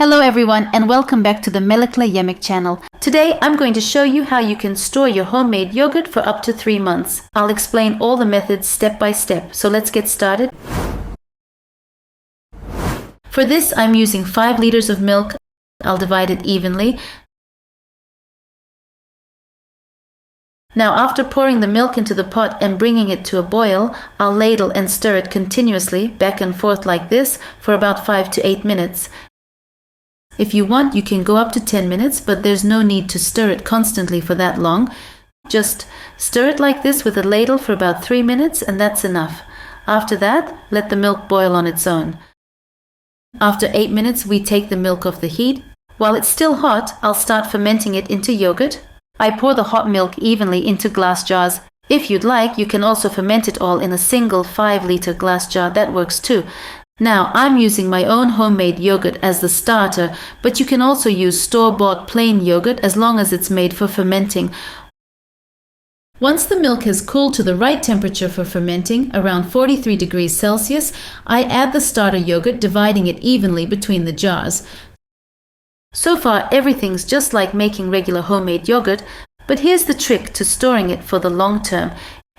Hello everyone and welcome back to the Melek'le channel. Today I'm going to show you how you can store your homemade yogurt for up to 3 months. I'll explain all the methods step by step, so let's get started. For this I'm using 5 liters of milk. I'll divide it evenly. Now after pouring the milk into the pot and bringing it to a boil, I'll ladle and stir it continuously back and forth like this for about 5 to 8 minutes. If you want, you can go up to 10 minutes, but there's no need to stir it constantly for that long. Just stir it like this with a ladle for about 3 minutes and that's enough. After that, let the milk boil on its own. After 8 minutes, we take the milk off the heat. While it's still hot, I'll start fermenting it into yogurt. I pour the hot milk evenly into glass jars. If you'd like, you can also ferment it all in a single 5-liter glass jar. That works too. Now, I'm using my own homemade yogurt as the starter, but you can also use store-bought plain yogurt as long as it's made for fermenting. Once the milk has cooled to the right temperature for fermenting, around 43 degrees Celsius, I add the starter yogurt, dividing it evenly between the jars. So far, everything's just like making regular homemade yogurt, but here's the trick to storing it for the long term.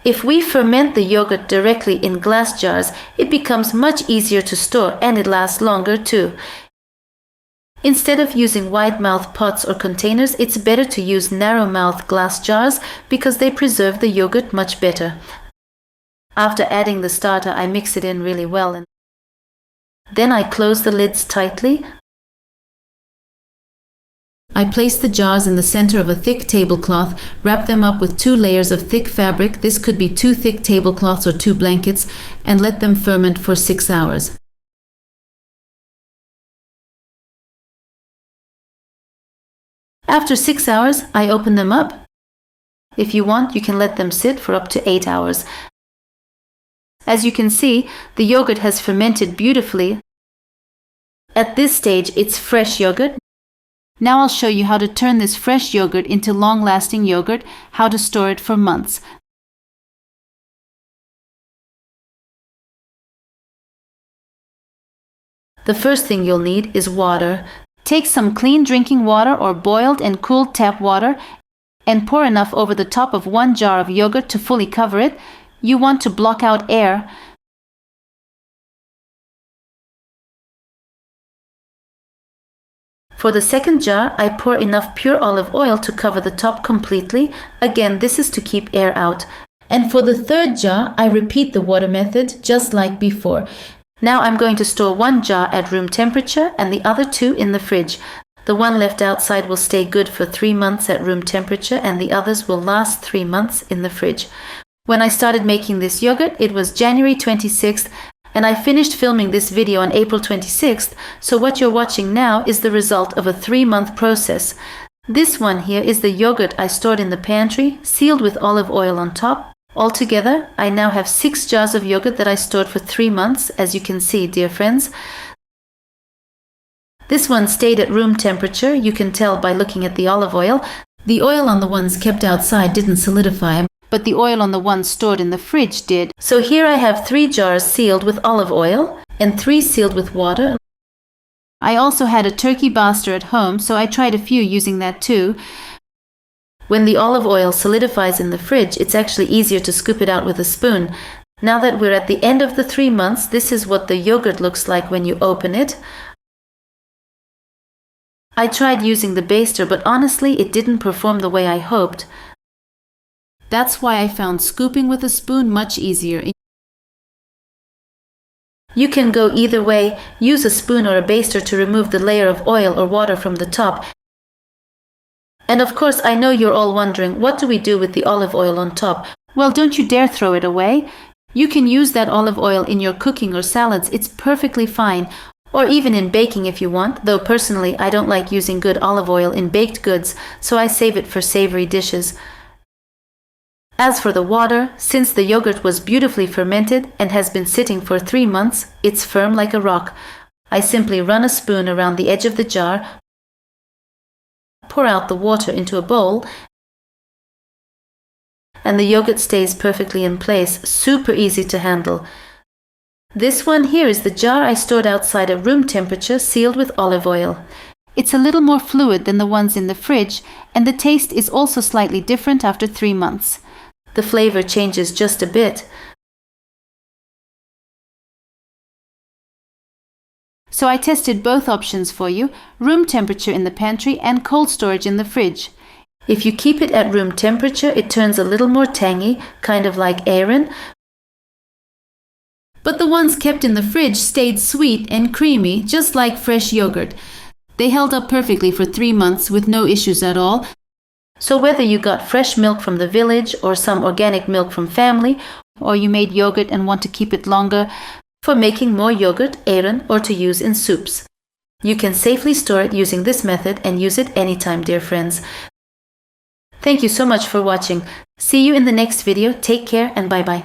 If we ferment the yogurt directly in glass jars, it becomes much easier to store and it lasts longer too. Instead of using wide-mouthed pots or containers, it's better to use narrow-mouthed glass jars because they preserve the yogurt much better. After adding the starter, I mix it in really well and then I close the lids tightly. I place the jars in the center of a thick tablecloth, wrap them up with 2 layers of thick fabric, this could be 2 thick tablecloths or 2 blankets, and let them ferment for 6 hours. After 6 hours, I open them up. If you want, you can let them sit for up to 8 hours. As you can see, the yogurt has fermented beautifully. At this stage, it's fresh yogurt. Now I'll show you how to turn this fresh yogurt into long-lasting yogurt, how to store it for months. The first thing you'll need is water. Take some clean drinking water or boiled and cooled tap water and pour enough over the top of 1 jar of yogurt to fully cover it. You want to block out air. For the second jar, I pour enough pure olive oil to cover the top completely. Again, this is to keep air out. And for the third jar, I repeat the water method just like before. Now I'm going to store 1 jar at room temperature and the other 2 in the fridge. The one left outside will stay good for 3 months at room temperature and the others will last 3 months in the fridge. When I started making this yogurt, it was January 26th. And I finished filming this video on April 26th, so what you're watching now is the result of a 3-month process. This one here is the yogurt I stored in the pantry, sealed with olive oil on top. Altogether, I now have 6 jars of yogurt that I stored for 3 months, as you can see, dear friends. This one stayed at room temperature, you can tell by looking at the olive oil. The oil on the ones kept outside didn't solidify, but the oil on the ones stored in the fridge did. So here I have 3 jars sealed with olive oil and 3 sealed with water. I also had a turkey baster at home, so I tried a few using that too. When the olive oil solidifies in the fridge, it's actually easier to scoop it out with a spoon. Now that we're at the end of the 3 months, this is what the yogurt looks like when you open it. I tried using the baster, but honestly, it didn't perform the way I hoped. That's why I found scooping with a spoon much easier. You can go either way, use a spoon or a baster to remove the layer of oil or water from the top. And of course, I know you're all wondering, what do we do with the olive oil on top? Well, don't you dare throw it away. You can use that olive oil in your cooking or salads, it's perfectly fine. Or even in baking if you want, though personally I don't like using good olive oil in baked goods, so I save it for savory dishes. As for the water, since the yogurt was beautifully fermented and has been sitting for 3 months, it's firm like a rock. I simply run a spoon around the edge of the jar, pour out the water into a bowl, and the yogurt stays perfectly in place, super easy to handle. This one here is the jar I stored outside at room temperature, sealed with olive oil. It's a little more fluid than the ones in the fridge, and the taste is also slightly different after 3 months. The flavor changes just a bit. So I tested both options for you, room temperature in the pantry and cold storage in the fridge. If you keep it at room temperature, it turns a little more tangy, kind of like ayran. But the ones kept in the fridge stayed sweet and creamy, just like fresh yogurt. They held up perfectly for 3 months with no issues at all. So whether you got fresh milk from the village or some organic milk from family, or you made yogurt and want to keep it longer for making more yogurt, ayran, or to use in soups, you can safely store it using this method and use it anytime, dear friends. Thank you so much for watching. See you in the next video. Take care and bye-bye.